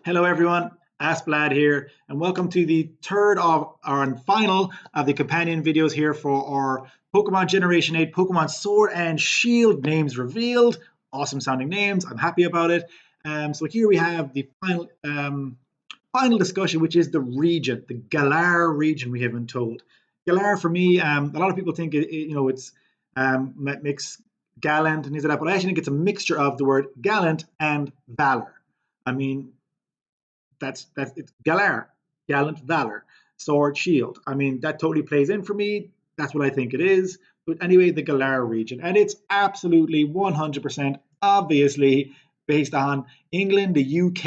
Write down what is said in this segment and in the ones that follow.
Hello everyone, Asplad here, and welcome to the third of our and final of the companion videos here for our Pokemon Generation 8 Pokemon Sword and Shield names revealed. Awesome sounding names, I'm happy about it. So here we have the final discussion, which is the region, the Galar region we have been told. Galar for me, a lot of people think it's mix gallant and things like that, but I actually think it's a mixture of the word gallant and valor. I mean, that's it's Galar, gallant valor, sword, shield. I mean, that totally plays in for me. That's what I think it is. But anyway, the Galar region, and it's absolutely 100% obviously based on England, the UK.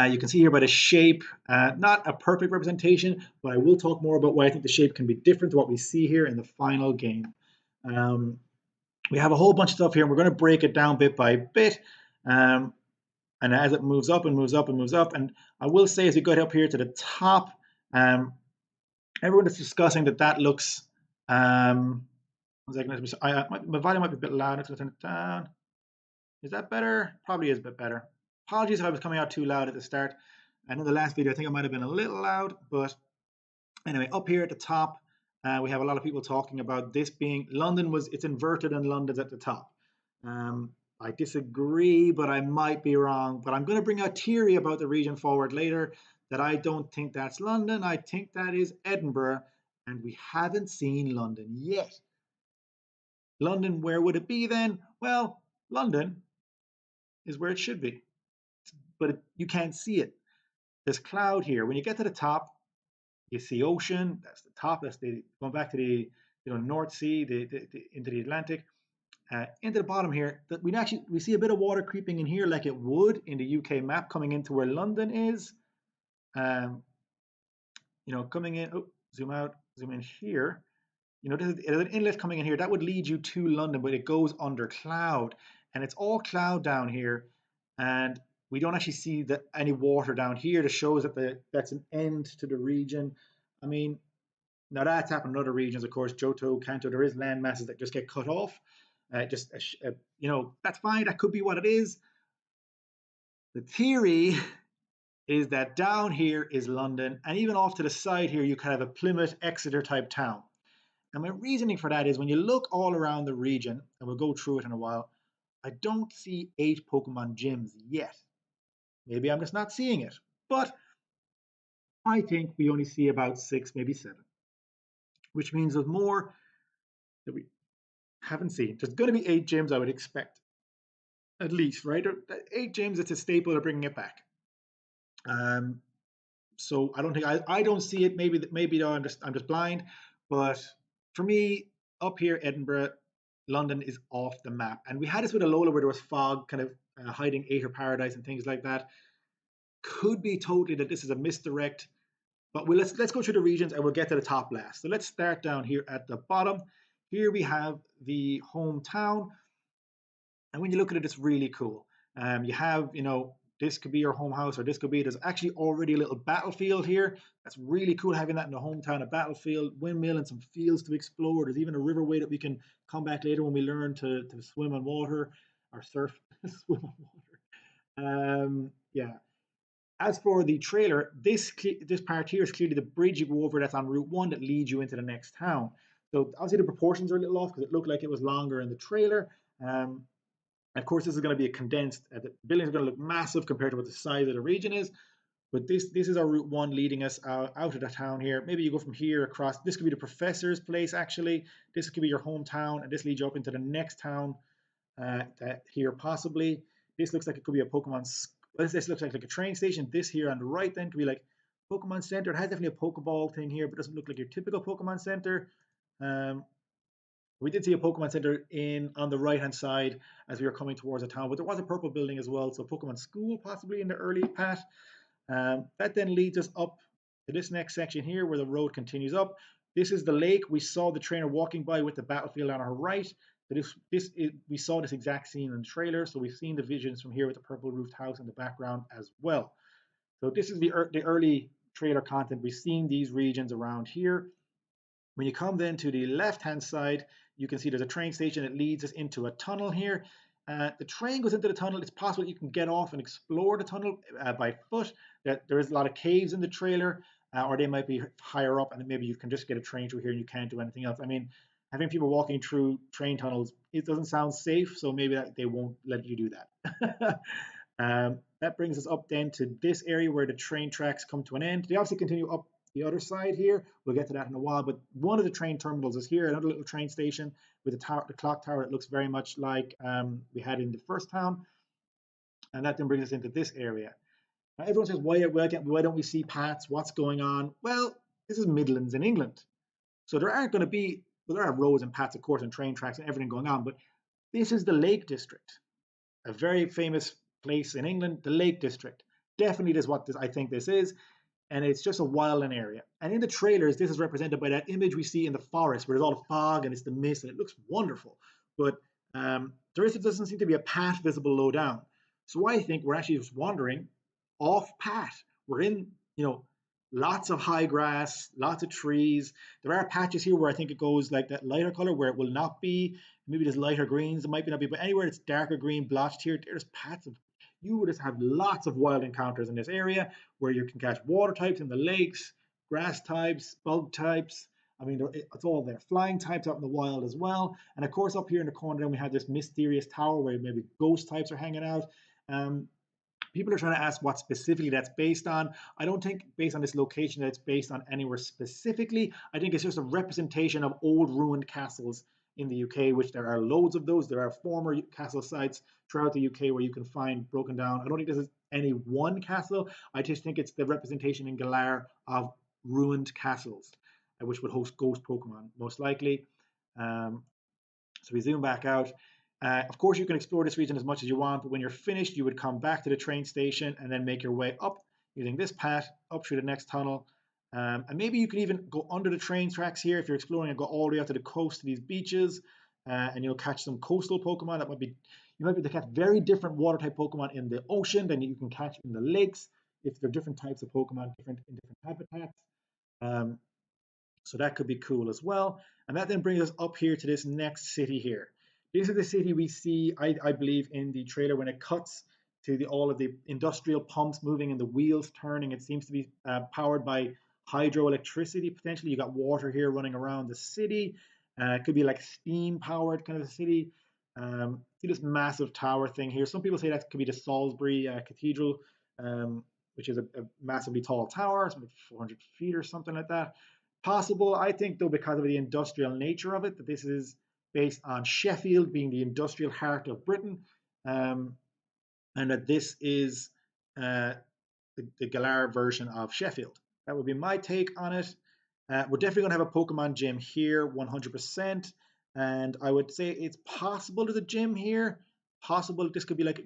You can see here by the shape, not a perfect representation, but I will talk more about why I think the shape can be different to what we see here in the final game. Um, we have a whole bunch of stuff here, and we're going to break it down bit by bit. Um, and as it moves up and moves up and moves up, and I will say as we go up here to the top, everyone is discussing that looks. My volume might be a bit loud. Let's turn it down. Is that better? Probably is a bit better. Apologies if I was coming out too loud at the start. I know the last video I think I might have been a little loud, but anyway, up here at the top, we have a lot of people talking about this being London it's inverted and London's at the top. I disagree, but I might be wrong. But I'm going to bring out theory about the region forward later that I don't think that's London. I think that is Edinburgh, and we haven't seen London yet. London, where would it be then? Well, London is where it should be, but you can't see it. There's cloud here. When you get to the top, you see ocean. That's the top. That's going back to the North Sea, into the Atlantic. Into the bottom here, that we see a bit of water creeping in here, like it would in the UK map, coming into where London is. Coming in. Oh, zoom out, zoom in here. There's an inlet coming in here that would lead you to London, but it goes under cloud, and it's all cloud down here, and we don't actually see any water down here that shows that's an end to the region. I mean, now that's happened in other regions, of course, Johto, Kanto. There is land masses that just get cut off. That's fine. That could be what it is. The theory is that down here is London, and even off to the side here, you kind of have a Plymouth, Exeter type town. And my reasoning for that is when you look all around the region, and we'll go through it in a while, I don't see 8 Pokemon gyms yet. Maybe I'm just not seeing it, but I think we only see about 6, maybe 7, which means there's more that we haven't seen. There's going to be 8 gyms, I would expect, at least, right? 8 gyms, it's a staple. They're bringing it back. So I don't think I don't see it. Maybe though I'm just blind, but for me, up here, Edinburgh, London is off the map. And we had this with Alola where there was fog kind of hiding Aether Paradise and things like that. Could be totally that this is a misdirect, but let's go through the regions and we'll get to the top last. So let's start down here at the bottom. Here we have the hometown. And when you look at it, it's really cool. You have, this could be your home house, or this could be, there's actually already a little battlefield here. That's really cool having that in the hometown, a battlefield, windmill, and some fields to explore. There's even a riverway that we can come back later when we learn to swim on water or surf, swim on water. Yeah. As for the trailer, this part here is clearly the bridge you go over that's on Route 1 that leads you into the next town. So obviously the proportions are a little off because it looked like it was longer in the trailer. Of course, this is going to be a condensed, the buildings are going to look massive compared to what the size of the region is. But this is our Route 1 leading us out of the town here. Maybe you go from here across. This could be the professor's place, actually. This could be your hometown, and this leads you up into the next town here, possibly. This looks like it could be a Pokemon. This looks like a train station. This here on the right then could be like Pokemon Center. It has definitely a Pokeball thing here, but doesn't look like your typical Pokemon Center. We did see a Pokemon Center on the right-hand side as we were coming towards the town, but there was a purple building as well, so Pokemon School possibly in the early path. That then leads us up to this next section here where the road continues up. This is the lake. We saw the trainer walking by with the battlefield on our right. We saw this exact scene in the trailer, so we've seen the visions from here with the purple roofed house in the background as well. So this is the early trailer content. We've seen these regions around here. When you come then to the left-hand side, you can see there's a train station that leads us into a tunnel here. The train goes into the tunnel. It's possible you can get off and explore the tunnel by foot. There is a lot of caves in the trailer, or they might be higher up, and maybe you can just get a train through here and you can't do anything else. I mean, having people walking through train tunnels, it doesn't sound safe, so maybe they won't let you do that. That brings us up then to this area where the train tracks come to an end. They obviously continue up the other side here. We'll get to that in a while, but one of the train terminals is here, another little train station with the clock tower that looks very much like we had in the first town. And that then brings us into this area. Now, everyone says, why don't we see paths? What's going on? Well, this is Midlands in England. So there aren't going to be, well, there are roads and paths, of course, and train tracks and everything going on, but this is the Lake District, a very famous place in England, the Lake District. Definitely is what I think this is, and it's just a wildland area. And in the trailers, this is represented by that image we see in the forest where there's all the fog and it's the mist, and it looks wonderful. But doesn't seem to be a path visible low down. So I think we're actually just wandering off path. We're in, lots of high grass, lots of trees. There are patches here where I think it goes like that lighter color where it will not be. Maybe there's lighter greens, it might be not be, but anywhere it's darker green blotched here, there's patches of, you would just have lots of wild encounters in this area where you can catch water types in the lakes, grass types, bug types. I mean, it's all there. Flying types out in the wild as well. And of course, up here in the corner, then we have this mysterious tower where maybe ghost types are hanging out. People are trying to ask what specifically that's based on. I don't think based on this location that it's based on anywhere specifically. I think it's just a representation of old ruined castles in the UK, which there are loads of those. There are former castle sites throughout the UK where you can find broken down. I don't think this is any one castle. I just think it's the representation in Galar of ruined castles, which would host ghost Pokemon most likely. So we zoom back out. Of course, you can explore this region as much as you want, but when you're finished, you would come back to the train station and then make your way up using this path up through the next tunnel. And maybe you can even go under the train tracks here if you're exploring and go all the way out to the coast to these beaches, and you'll catch some coastal Pokemon. You might be able to catch very different water type Pokemon in the ocean than you can catch in the lakes if they're different types of Pokemon, different in different habitats. So that could be cool as well. And that then brings us up here to this next city here. This is the city we see, I believe, in the trailer when it cuts to all of the industrial pumps moving and the wheels turning. It seems to be powered by hydroelectricity, potentially. You got water here running around the city. It could be like steam powered kind of a city. See this massive tower thing here. Some people say that could be the Salisbury Cathedral, which is a massively tall tower. It's like 400 feet or something like that. Possible, I think, though, because of the industrial nature of it, that this is based on Sheffield being the industrial heart of Britain, and that this is the Galar version of Sheffield. That would be my take on it. We're definitely going to have a Pokemon gym here, 100%. And I would say it's possible there's a gym here. Possible this could be like,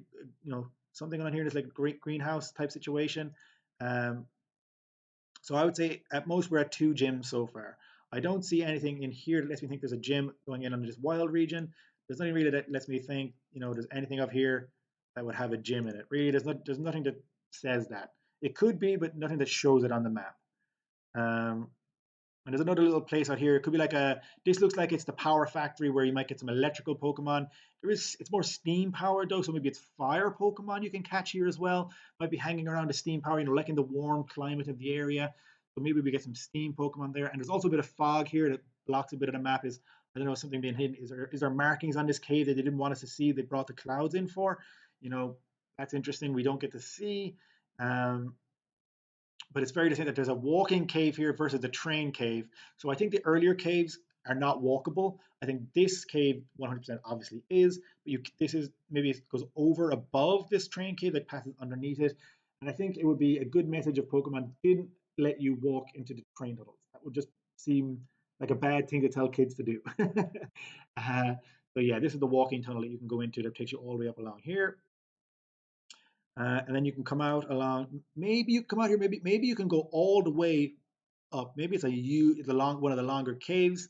something on here that's like a great greenhouse type situation. So I would say at most we're at 2 gyms so far. I don't see anything in here that lets me think there's a gym going in this wild region. There's nothing really that lets me think, there's anything up here that would have a gym in it. Really, there's nothing that says that. It could be, but nothing that shows it on the map. And there's another little place out here. It could be like this looks like it's the power factory where you might get some electrical Pokemon. It's more steam powered though, so maybe it's fire Pokemon you can catch here as well. Might be hanging around the steam power, liking the warm climate of the area. So maybe we get some steam Pokemon there. And there's also a bit of fog here that blocks a bit of the map. I don't know, something being hidden. Is there markings on this cave that they didn't want us to see? They brought the clouds in for. That's interesting. We don't get to see. But it's very distinct that there's a walking cave here versus the train cave. So I think the earlier caves are not walkable. I think this cave 100% obviously is, but this is maybe it goes over above this train cave that passes underneath it. And I think it would be a good message if Pokemon didn't let you walk into the train tunnels. That would just seem like a bad thing to tell kids to do. So yeah, this is the walking tunnel that you can go into that takes you all the way up along here. And then you can come out along. Maybe you come out here. Maybe you can go all the way up. Maybe it's one of the longer caves.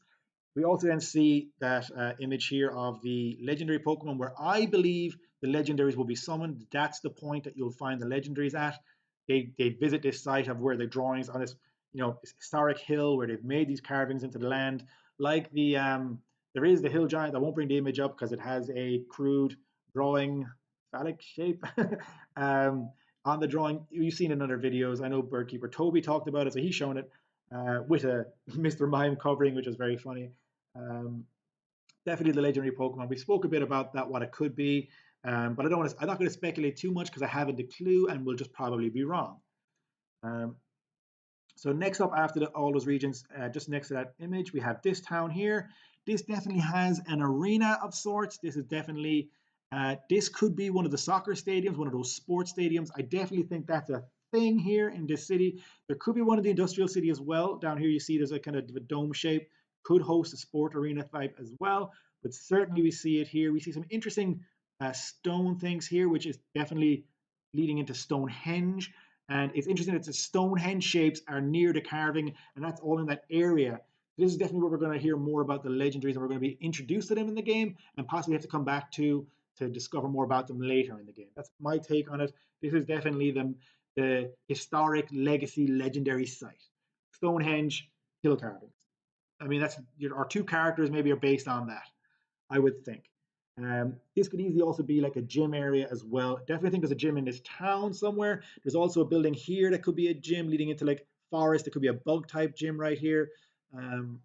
We also then see that image here of the legendary Pokemon, where I believe the legendaries will be summoned. That's the point that you'll find the legendaries at. They visit this site of where the drawings on this historic hill where they've made these carvings into the land. Like there is the hill giant. I won't bring the image up because it has a crude drawing phallic shape. um, on the drawing, you've seen in other videos. I know Birdkeeper Toby talked about it, so he's shown it with a Mr. Mime covering, which is very funny. Um, Definitely the legendary Pokemon. We spoke a bit about that, what it could be, but I don't want to. I'm not going to speculate too much because I haven't a clue, and we'll just probably be wrong. Um, so next up after all those regions, just next to that image, we have this town here. This definitely has an arena of sorts. This is definitely, this could be one of the soccer stadiums, one of those sports stadiums. I definitely think that's a thing here in this city. There could be one in the industrial city as well. Down here you see there's a kind of a dome shape. Could host a sport arena type as well. But certainly we see it here. We see some interesting stone things here, which is definitely leading into Stonehenge. And it's interesting that the Stonehenge shapes are near the carving, and that's all in that area. This is definitely where we're going to hear more about the legendaries, and we're going to be introduced to them in the game, and possibly have to come back to discover more about them later in the game. That's my take on it. This is definitely the historic legacy legendary site. Stonehenge hill carvings. I mean, that's our two characters maybe are based on that. I would think. This could easily also be like a gym area as well. Definitely think there's a gym in this town somewhere. There's also a building here that could be a gym leading into like forest. It could be a bug type gym right here. Um,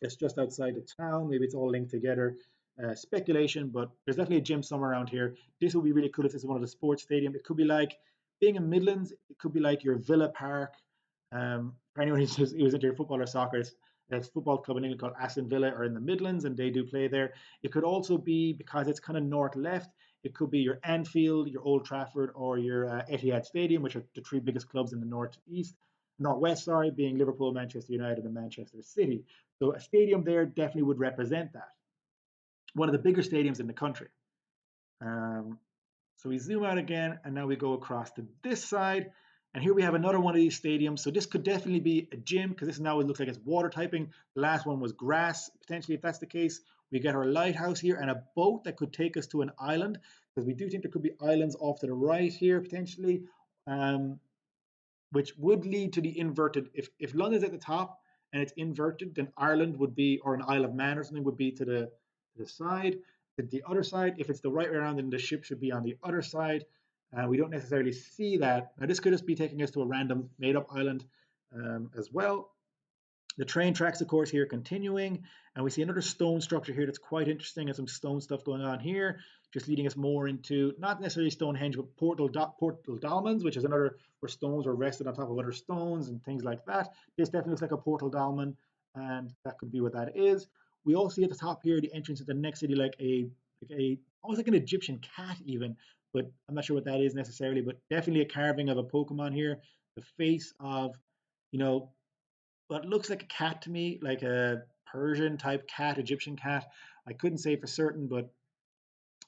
it's just outside the town. Maybe it's all linked together. Speculation, but there's definitely a gym somewhere around here. This would be really cool if this is one of the sports stadium. It could be like being in Midlands. It could be like your Villa Park. For anyone who's into football or soccer, there's a football club in England called Aston Villa are in the Midlands, and they do play there. It could also be because it's kind of north left. It could be your Anfield, your Old Trafford, or your Etihad Stadium, which are the three biggest clubs in the northwest, sorry, being Liverpool, Manchester United, and Manchester City. So a stadium there definitely would represent that. One of the bigger stadiums in the country. Um, so we zoom out again, and now we go across to this side. And here we have another one of these stadiums. So this could definitely be a gym because this now it looks like it's water typing. The last one was grass. Potentially, if that's the case, we get our lighthouse here and a boat that could take us to an island because we do think there could be islands off to the right here potentially. Which would lead to the inverted. If London's at the top and it's inverted, then Ireland would be, or an Isle of Man or something, would be to the side. The other side, if it's the right way around, then the ship should be on the other side. We don't necessarily see that. Now, this could just be taking us to a random made up island as well. The train tracks, of course, here continuing, and we see another stone structure here that's quite interesting and some stone stuff going on here, just leading us more into not necessarily Stonehenge, but portal dolmens, which is another where stones are rested on top of other stones and things like that. This definitely looks like a portal dolmen, and that could be what that is. We also see at the top here the entrance to the next city, like a almost like an Egyptian cat, even, but I'm not sure what that is necessarily, but definitely a carving of a Pokemon here. The face of, you know, what looks like a cat to me, like a Persian type cat, Egyptian cat. I couldn't say for certain, but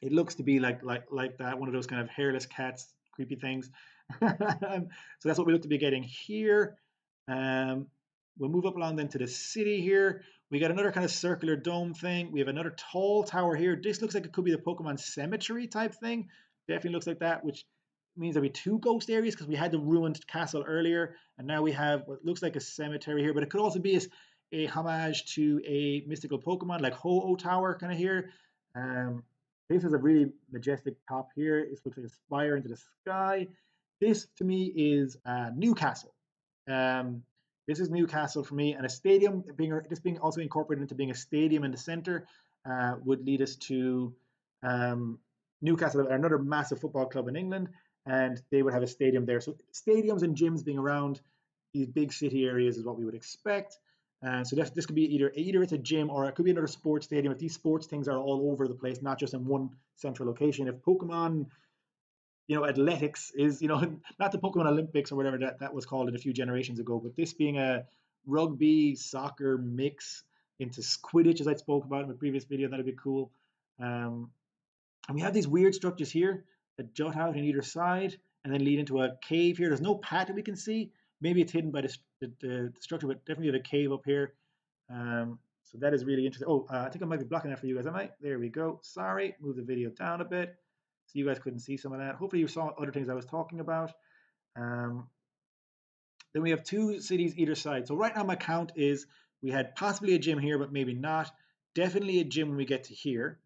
it looks to be like that, one of those kind of hairless cats, creepy things. So that's what we look to be getting here. Um, we'll move up along then to the city here. We got another kind of circular dome thing. We have another tall tower here. This looks like it could be the Pokemon cemetery type thing. Definitely looks like that, which means there'll be two ghost areas because we had the ruined castle earlier, and now we have what looks like a cemetery here. But it could also be a homage to a mystical Pokemon like Ho-Oh Tower kind of here. Um, this is a really majestic top here. It looks like a spire into the sky. This to me is Newcastle. Um, this is Newcastle for me, and a stadium being also incorporated into being a stadium in the center would lead us to um, Newcastle, another massive football club in England, and they would have a stadium there. So stadiums and gyms being around these big city areas is what we would expect. So this could be either it's a gym or it could be another sports stadium. If these sports things are all over the place, not just in one central location. If Pokemon, athletics is, not the Pokemon Olympics or whatever that was called a few generations ago, but this being a rugby soccer mix into Quidditch, as I spoke about in the previous video, that'd be cool. And we have these weird structures here that jut out on either side and then lead into a cave here. There's no path that we can see. Maybe it's hidden by the structure, but definitely have a cave up here. So that is really interesting. Oh, I think I might be blocking that for you guys. I might. There we go. Sorry. Move the video down a bit so you guys couldn't see some of that. Hopefully you saw other things I was talking about. Then we have two cities either side. So right now my count is we had possibly a gym here, but maybe not. Definitely a gym when we get to here.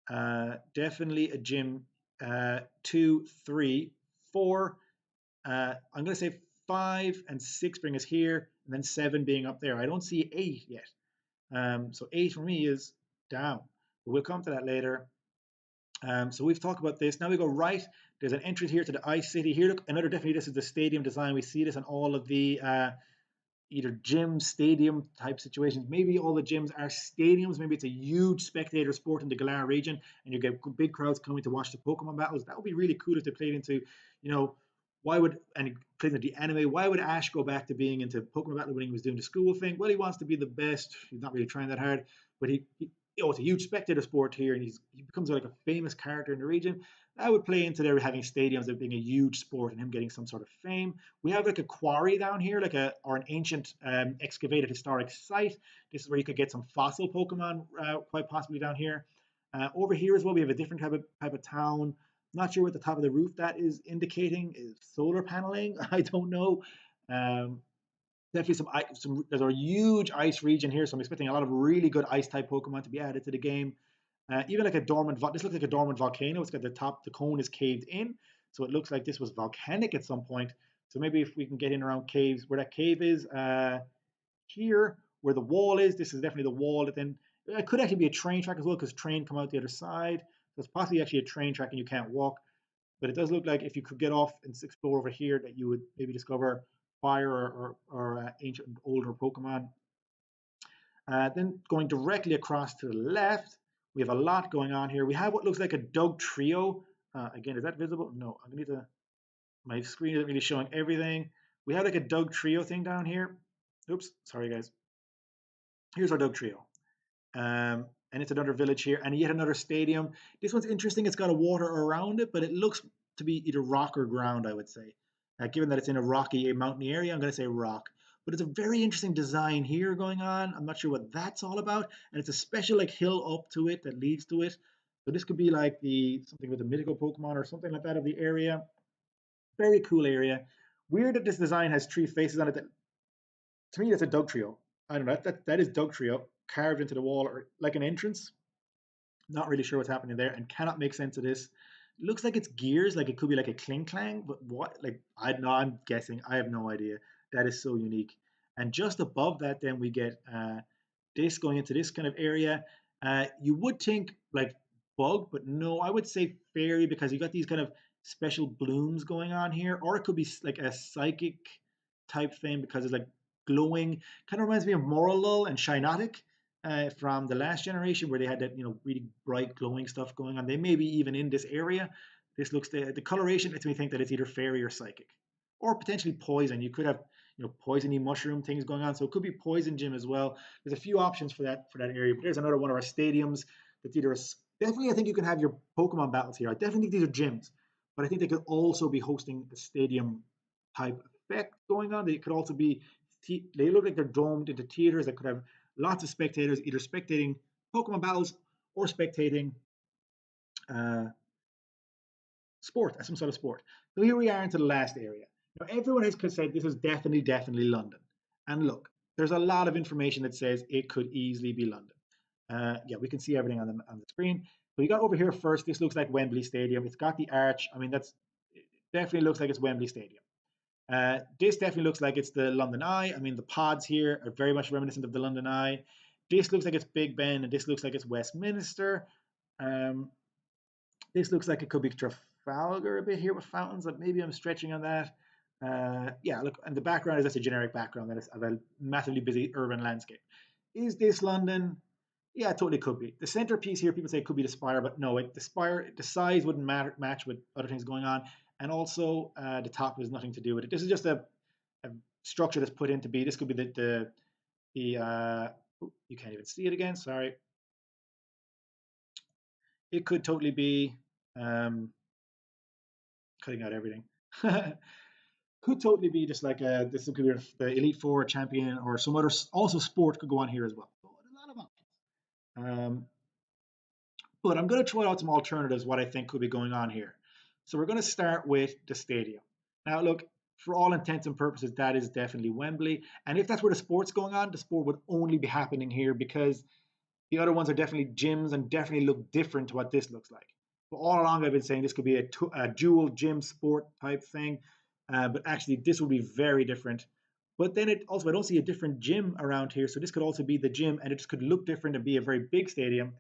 Definitely a gym. Two, three, four. I'm going to say five and six bring us here, and then seven being up there. I don't see eight yet. So eight for me is down. But we'll come to that later. So we've talked about this. Now we go right. There's an entrance here to the Ice City. Here, look, another definitely this is the stadium design. We see this on all of the either gym, stadium type situations. Maybe all the gyms are stadiums. Maybe it's a huge spectator sport in the Galar region, and you get big crowds coming to watch the Pokemon battles. That would be really cool if they played into, you know, why would and played into the anime? Why would Ash go back to being into Pokemon battle when he was doing the school thing? Well, he wants to be the best. He's not really trying that hard, but it's a huge spectator sport here, and he becomes like a famous character in the region. That would play into their having stadiums of being a huge sport and him getting some sort of fame. We have like a quarry down here, like an ancient excavated historic site. This is where you could get some fossil Pokemon, quite possibly down here. Over here as well, we have a different type of town. Not sure what the top of the roof that is indicating is solar paneling. I don't know. Um, Definitely some. There's a huge ice region here, so I'm expecting a lot of really good ice type Pokemon to be added to the game. Even like a dormant. This looks like a dormant volcano. It's got the top. The cone is caved in, so it looks like this was volcanic at some point. So maybe if we can get in around caves, where that cave is, here, where the wall is, this is definitely the wall. That then it could actually be a train track as well, because train come out the other side. So it's possibly actually a train track, and you can't walk. But it does look like if you could get off and explore over here, that you would maybe discover fire or ancient older Pokemon. Then going directly across to the left, we have a lot going on here. We have what looks like a Doug trio. Again, is that visible? No, I need to. My screen isn't really showing everything. We have like a Doug trio thing down here. Oops, sorry guys. Here's our Doug trio. And it's another village here, and yet another stadium. This one's interesting. It's got a water around it, but it looks to be either rock or ground, I would say. Given that it's in a rocky, mountainy area, I'm going to say rock. But it's a very interesting design here going on. I'm not sure what that's all about, and it's a special like hill up to it that leads to it. So this could be like the something with a mythical Pokemon or something like that of the area. Very cool area. Weird that this design has three faces on it. To me, that's a Doug trio. I don't know. That is Doug trio carved into the wall or like an entrance. Not really sure what's happening there and cannot make sense of this. It looks like it's gears, like it could be like a cling clang, but what? Like I know, I'm guessing. I have no idea. That is so unique. And just above that, then we get this going into this kind of area. You would think like bug, but no, I would say fairy because you got these kind of special blooms going on here, or it could be like a psychic type thing because it's like glowing. Kind of reminds me of Moralul and Shinotic from the last generation where they had that really bright glowing stuff going on. They may be even in this area. This looks the coloration lets me think that it's either fairy or psychic, or potentially poison. You could have poisony mushroom things going on, so it could be poison gym as well. There's a few options for that area. But there's another one of our stadiums that's either definitely I think you can have your Pokemon battles here. I definitely think these are gyms, but I think they could also be hosting a stadium type effect going on. They could also be they look like they're domed into theaters that could have lots of spectators either spectating Pokemon battles or spectating uh, sport, as some sort of sport. So here we are into the last area. Now everyone has said this is definitely London. And look, there's a lot of information that says it could easily be London. Yeah, we can see everything on the screen. So you got over here first. This looks like Wembley Stadium. It's got the arch. I mean, that's it definitely looks like it's Wembley Stadium. This definitely looks like it's the London Eye. I mean, the pods here are very much reminiscent of the London Eye. This looks like it's Big Ben, and this looks like it's Westminster. Um, this looks like it could be Trafalgar a bit here with fountains. But maybe I'm stretching on that. Yeah, look, and the background is just a generic background that is of a massively busy urban landscape. Is this London? Yeah, it totally could be. The centerpiece here, people say it could be the spire, but no, the spire, the size wouldn't match with other things going on, and also the top has nothing to do with it. This is just a structure that's put in to be. This could be the you can't even see it again. Sorry, it could totally be um, cutting out everything. Could totally be just like this could be the Elite Four champion or some other also sport could go on here as well. So a lot of options. But I'm going to throw out some alternatives, what I think could be going on here. So we're going to start with the stadium. Now, look, for all intents and purposes, that is definitely Wembley. And if that's where the sport's going on, the sport would only be happening here because The other ones are definitely gyms and definitely look different to what this looks like. But all along, I've been saying this could be a dual gym sport type thing, but actually, this will be very different. But then it also, I don't see a different gym around here, so this could also be the gym, and it just could look different and be a very big stadium.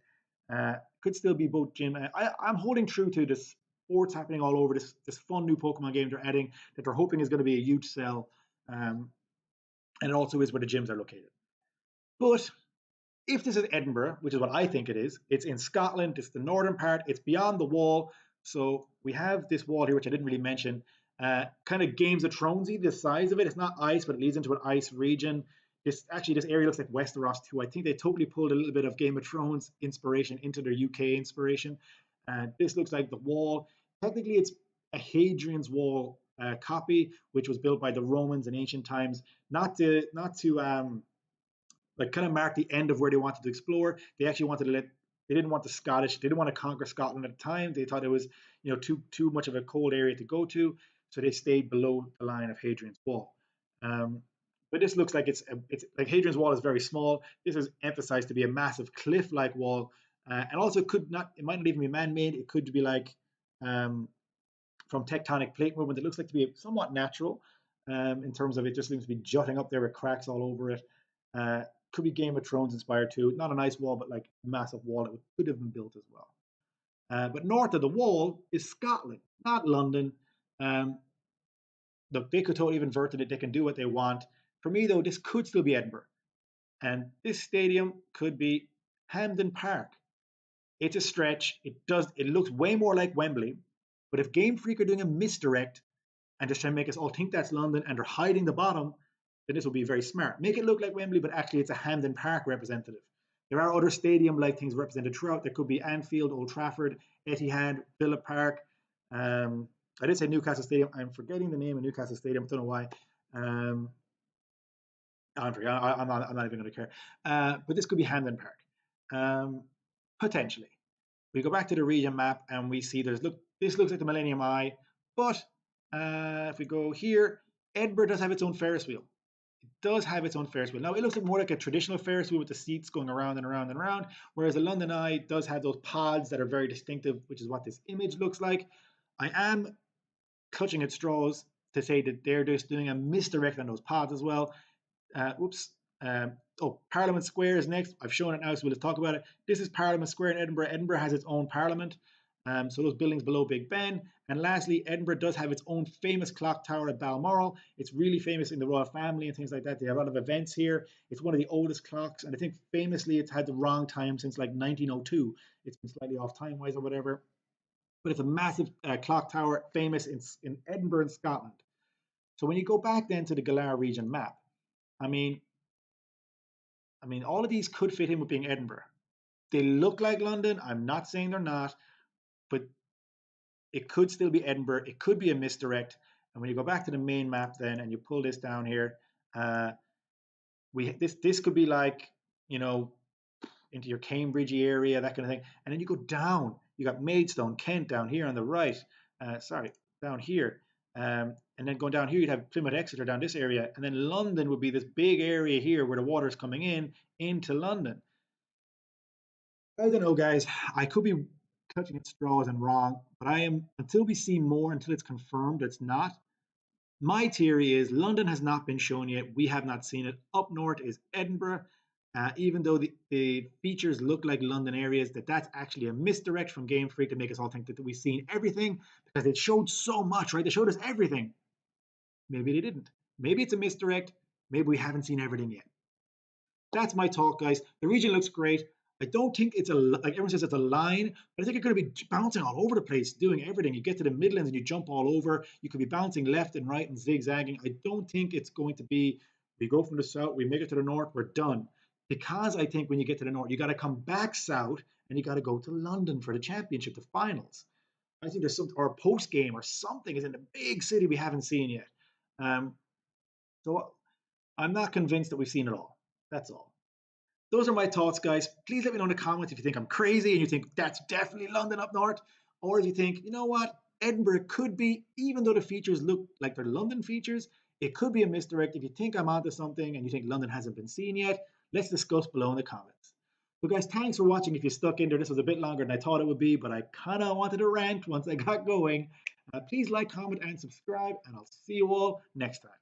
Could still be both gym. I'm holding true to this sports happening all over this fun new Pokemon game they're adding that they're hoping is going to be a huge sell, um, and it also is where the gyms are located. But if this is Edinburgh, which is what I think it is, it's in Scotland, it's the northern part, it's beyond the wall. So we have this wall here, which I didn't really mention, kind of Games of Thronesy, the size of it. It's not ice, but it leads into an ice region. This area looks like Westeros too. I think they totally pulled a little bit of Game of Thrones inspiration into their UK inspiration. This looks like the wall. Technically, it's a Hadrian's Wall copy, which was built by the Romans in ancient times, not to like kind of mark the end of where they wanted to explore. They actually wanted to let they didn't want the Scottish, they didn't want to conquer Scotland at the time. They thought it was, too much of a cold area to go to, so they stayed below the line of Hadrian's Wall. Um, but this looks like it's like Hadrian's Wall is very small. This is emphasized to be a massive cliff-like wall, and also it might not even be man-made. It could be like um, from tectonic plate movement. It looks like to be somewhat natural in terms of it just seems to be jutting up there with cracks all over it. Uh, could be Game of Thrones inspired too. Not a nice wall, but like a massive wall that could have been built as well. But north of the wall is Scotland, not London. Um, Look, they could totally have inverted it. They can do what they want. For me, though, this could still be Edinburgh. And this stadium could be Hampden Park. It's a stretch. It looks way more like Wembley. But if Game Freak are doing a misdirect and just trying to make us all think that's London and they're hiding the bottom, then this will be very smart. Make it look like Wembley, but actually it's a Hampden Park representative. There are other stadium-like things represented throughout. There could be Anfield, Old Trafford, Etihad, Villa Park. I did say Newcastle Stadium. I'm forgetting the name of Newcastle Stadium. I don't know why. Um, I'm not even going to care. But this could be Hampden Park, potentially. We go back to the region map and we see this looks like the Millennium Eye, but if we go here, Edinburgh does have its own Ferris wheel. It does have its own Ferris wheel. Now it looks like more like a traditional Ferris wheel with the seats going around and around and around, whereas the London Eye does have those pods that are very distinctive, which is what this image looks like. I am clutching at straws to say that they're just doing a misdirect on those pods as well. Whoops. Parliament Square is next. I've shown it now, so we'll just talk about it. This is Parliament Square in Edinburgh. Edinburgh has its own parliament. So those buildings below Big Ben. And lastly, Edinburgh does have its own famous clock tower at Balmoral. It's really famous in the royal family and things like that. They have a lot of events here. It's one of the oldest clocks, and I think famously it's had the wrong time since like 1902. It's been slightly off time-wise or whatever. But it's a massive clock tower, famous in Edinburgh, in Scotland. So when you go back then to the Galar region map, I mean, all of these could fit in with being Edinburgh. They look like London. I'm not saying they're not, but it could still be Edinburgh. It could be a misdirect. And when you go back to the main map then and you pull this down here, this could be like, you know, into your Cambridge area, that kind of thing. And then you go down. You got Maidstone, Kent down here on the right. Down here. And then going down here, you'd have Plymouth, Exeter down this area. And then London would be this big area here where the water is coming into London. I don't know, guys. I could be clutching at straws and wrong, but I am, until we see more, until it's confirmed it's not. My theory is London has not been shown yet. We have not seen it. Up north is Edinburgh. Even though the features look like London areas, that's actually a misdirect from Game Freak to make us all think that we've seen everything because they showed so much, right? They showed us everything. Maybe they didn't. Maybe it's a misdirect. Maybe we haven't seen everything yet. That's my talk, guys. The region looks great. I don't think it's like everyone says it's a line, but I think it's going to be bouncing all over the place, doing everything. You get to the Midlands and you jump all over. You could be bouncing left and right and zigzagging. I don't think it's going to be, we go from the south, we make it to the north, we're done. Because I think when you get to the north, you got to come back south and you got to go to London for the championship, the finals. I think there's some, or a post game or something is in the big city we haven't seen yet. So I'm not convinced that we've seen it all. That's all. Those are my thoughts, guys. Please let me know in the comments if you think I'm crazy and you think that's definitely London up north, or if you think, you know what, Edinburgh could be, even though the features look like they're London features, it could be a misdirect. If you think I'm onto something and you think London hasn't been seen yet, let's discuss below in the comments. So, guys, thanks for watching. If you stuck in there, this was a bit longer than I thought it would be, but I kind of wanted to rant once I got going. Please like, comment, and subscribe, and I'll see you all next time.